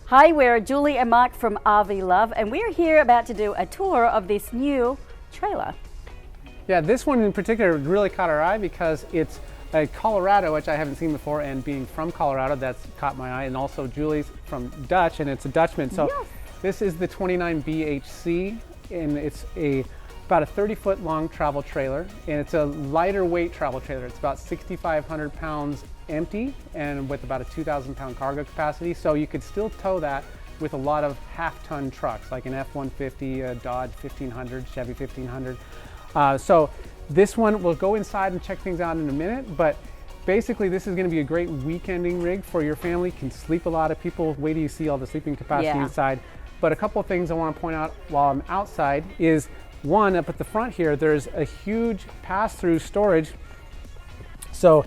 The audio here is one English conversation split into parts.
Hi, we're Julie and Mark from RVLOVE, and we're here about to do a tour of this new trailer. Yeah, this one in particular really caught our eye because it's a Colorado, which I haven't seen before, and being from Colorado, that's caught my eye, and also Julie's from Dutch, and it's a Dutchman. So yes. This is the 29 BHC, and it's about a 30-foot long travel trailer, and it's a lighter weight travel trailer. It's about 6,500 pounds empty and with about a 2,000 pound cargo capacity. So you could still tow that with a lot of half-ton trucks, like an F-150, a Dodge 1500, Chevy 1500. So this one, we'll go inside and check things out in a minute, but basically this is going to be a great weekending rig for your family. Can sleep a lot of people. Wait till you see all the sleeping capacity inside. But a couple of things I want to point out while I'm outside is, one, up at the front here, there's a huge pass-through storage. So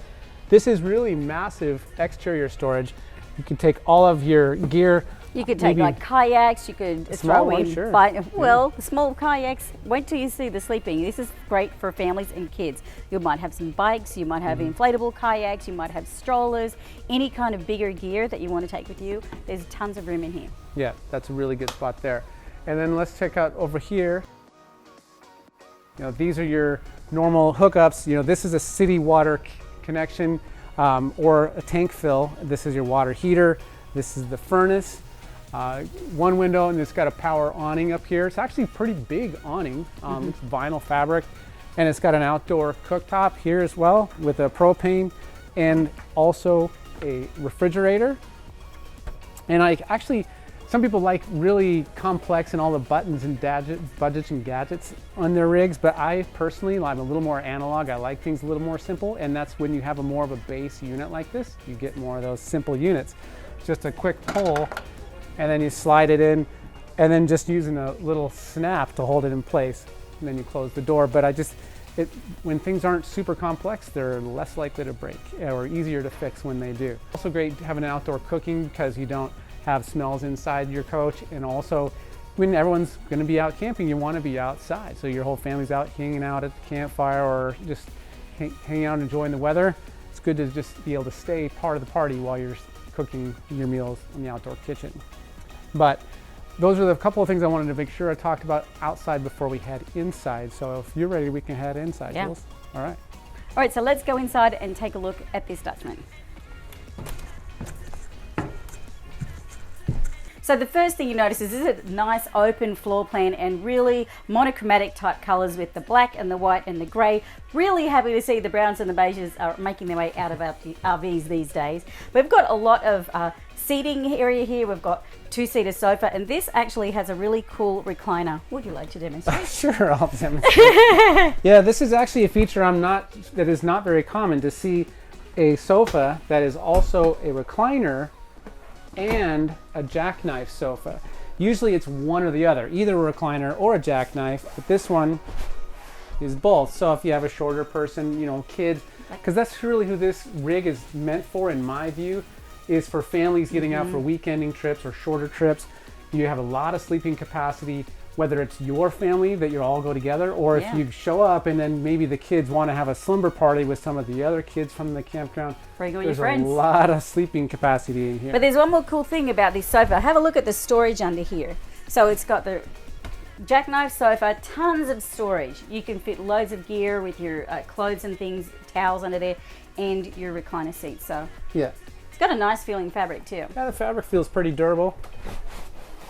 this is really massive exterior storage. You can take all of your gear. You could take like kayaks, you could throw in, small kayaks. Wait till you see the sleeping. This is great for families and kids. You might have some bikes, you might have inflatable kayaks, you might have strollers, any kind of bigger gear that you want to take with you. There's tons of room in here. Yeah, that's a really good spot there. And then let's check out over here. You know, these are your normal hookups. You know, this is a city water connection or a tank fill. This is your water heater. This is the furnace. One window, and it's got a power awning up here. It's actually a pretty big awning. It's vinyl fabric, and it's got an outdoor cooktop here as well with a propane and also a refrigerator. And some people like really complex and all the buttons and budgets and gadgets on their rigs, but I personally, I'm a little more analog. I like things a little more simple, and that's when you have more of a base unit like this, you get more of those simple units. Just a quick pull, and then you slide it in, and then just using a little snap to hold it in place, and then you close the door. But when things aren't super complex, they're less likely to break or easier to fix when they do. Also great having an outdoor cooking because you don't have smells inside your coach, and also when everyone's going to be out camping, you want to be outside, so your whole family's out hanging out at the campfire or just hanging out enjoying the weather. It's good to just be able to stay part of the party while you're cooking your meals in the outdoor kitchen. But those are the couple of things I wanted to make sure I talked about outside before we head inside. So if you're ready, we can head inside. Yeah. Jules. All right, so let's go inside and take a look at this Dutchman. So the first thing you notice is this is a nice open floor plan and really monochromatic type colors with the black and the white and the gray. Really happy to see the browns and the beiges are making their way out of our RVs these days. We've got a lot of seating area here. We've got two-seater sofa, and this actually has a really cool recliner. Would you like to demonstrate? Sure, I'll demonstrate. Yeah, this is actually a feature that is not very common, to see a sofa that is also a recliner and a jackknife sofa. Usually it's one or the other, either a recliner or a jackknife, but this one is both. So if you have a shorter person, kids, because that's really who this rig is meant for, in my view, is for families getting out for weekending trips or shorter trips. You have a lot of sleeping capacity, whether it's your family that you all go together, or if you show up and then maybe the kids want to have a slumber party with some of the other kids from the campground. There's a lot of sleeping capacity in here. But there's one more cool thing about this sofa. Have a look at the storage under here. So it's got the jackknife sofa, tons of storage. You can fit loads of gear with your clothes and things, towels under there, and your recliner seat. So yeah, it's got a nice feeling fabric too. Yeah, the fabric feels pretty durable.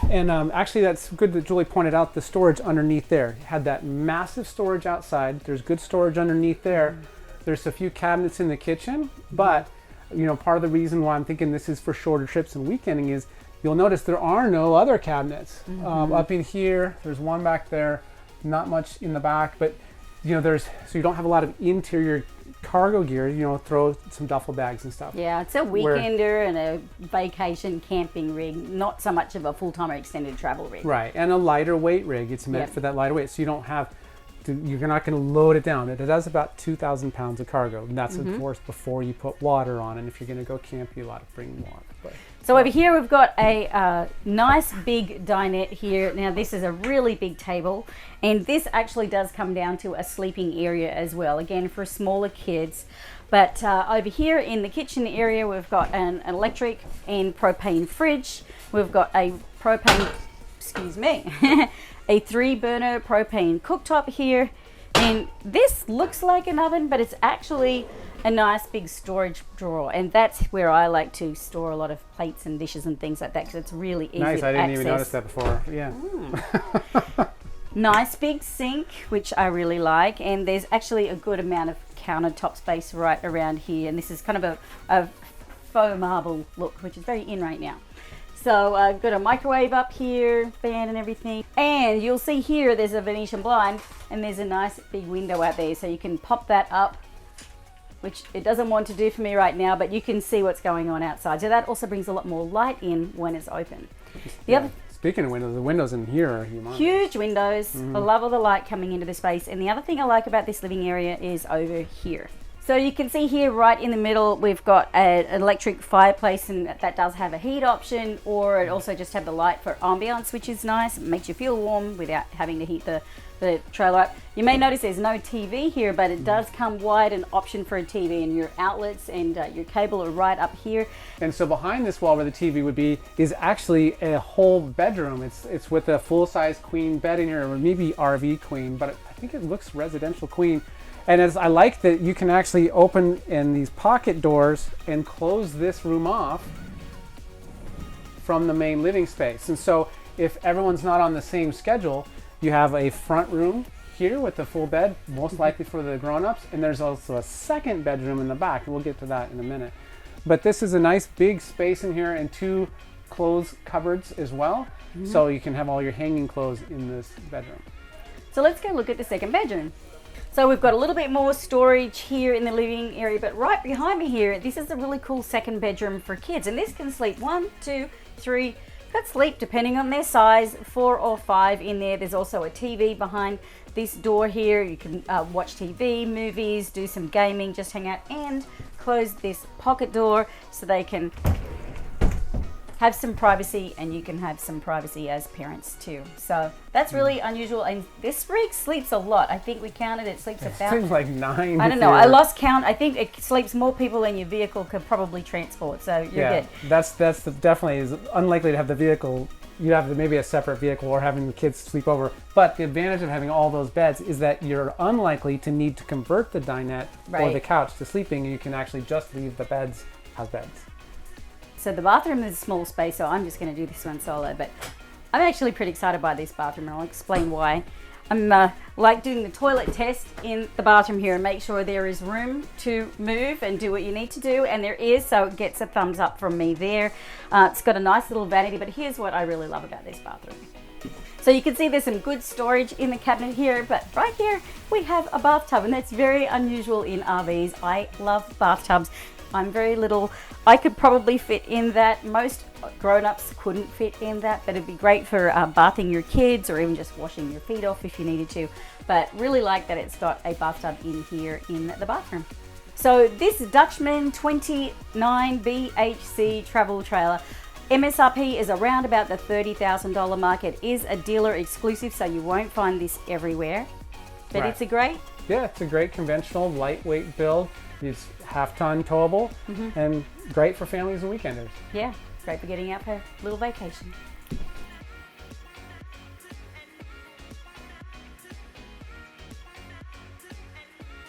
And actually, that's good that Julie pointed out the storage underneath there. You had that massive storage outside. There's good storage underneath there. There's a few cabinets in the kitchen, but part of the reason why I'm thinking this is for shorter trips and weekending is you'll notice there are no other cabinets. Up in here, there's one back there, not much in the back, but so you don't have a lot of interior cargo gear, throw some duffel bags and stuff. Yeah, it's a weekender and a vacation camping rig, not so much of a full-time or extended travel rig. Right, and a lighter weight rig. It's meant for that lighter weight, so you don't have to, you're not going to load it down. It has about 2,000 pounds of cargo, and that's of course before you put water on, and if you're going to go camp, you ought to bring water. But So over here we've got a nice big dinette here. Now this is a really big table, and this actually does come down to a sleeping area as well, again for smaller kids. But over here in the kitchen area we've got an electric and propane fridge. We've got a propane, excuse me, a 3-burner propane cooktop here. And this looks like an oven, but it's actually a nice big storage drawer, and that's where I like to store a lot of plates and dishes and things like that, because it's really easy Nice, to I didn't access. even notice that before. Yeah. Nice big sink, which I really like, and there's actually a good amount of countertop space right around here, and this is kind of a faux marble look, which is very in right now. So I've got a microwave up here, fan and everything, and you'll see here there's a Venetian blind, and there's a nice big window out there, so you can pop that up, which it doesn't want to do for me right now, but you can see what's going on outside. So that also brings a lot more light in when it's open. Speaking of windows, the windows in here are humongous. Huge windows. I love all the light coming into the space. And the other thing I like about this living area is over here. So you can see here right in the middle we've got an electric fireplace, and that does have a heat option, or it also just have the light for ambiance, which is nice. It makes you feel warm without having to heat the trailer up. You may notice there's no TV here, but it does come wide, an option for a TV, and your outlets and your cable are right up here. And so behind this wall where the TV would be is actually a whole bedroom. It's with a full-size queen bed in here, or maybe RV queen, but I think it looks residential queen. And as I like that you can actually open in these pocket doors and close this room off from the main living space. And so if everyone's not on the same schedule, you have a front room here with the full bed, most likely for the grown-ups, and there's also a second bedroom in the back. We'll get to that in a minute. But this is a nice big space in here, and 2 clothes cupboards as well, so you can have all your hanging clothes in this bedroom. So let's go look at the second bedroom. So we've got a little bit more storage here in the living area, but right behind me here, this is a really cool second bedroom for kids, and this can sleep 1, 2, 3, could sleep depending on their size, 4 or 5 in there. There's also a TV behind this door here. You can watch TV, movies, do some gaming, just hang out, and close this pocket door so they can have some privacy, and you can have some privacy as parents too. So that's really unusual, and this rig sleeps a lot. I think we counted it sleeps about, Seems like 9. I don't know, I lost count. I think it sleeps more people than your vehicle could probably transport, so you're good. That's definitely is unlikely to have the vehicle. You have maybe a separate vehicle or having the kids sleep over. But the advantage of having all those beds is that you're unlikely to need to convert the dinette or the couch to sleeping. You can actually just leave the beds as beds. So the bathroom is a small space, so I'm just going to do this one solo, but I'm actually pretty excited by this bathroom, and I'll explain why. I'm like doing the toilet test in the bathroom here and make sure there is room to move and do what you need to do, and there is, so it gets a thumbs up from me there. It's got a nice little vanity, but here's what I really love about this bathroom. So you can see there's some good storage in the cabinet here, but right here we have a bathtub, and that's very unusual in RVs. I love bathtubs. I'm very little. I could probably fit in that. Most grown-ups couldn't fit in that, but it'd be great for bathing your kids or even just washing your feet off if you needed to. But really like that it's got a bathtub in here in the bathroom. So this Dutchmen 29 BHC travel trailer, MSRP is around about the $30,000 mark. It is a dealer exclusive, so you won't find this everywhere. But it's a great... Yeah, it's a great conventional lightweight build. It's half-ton towable and great for families and weekenders. Yeah, great for getting out for a little vacation.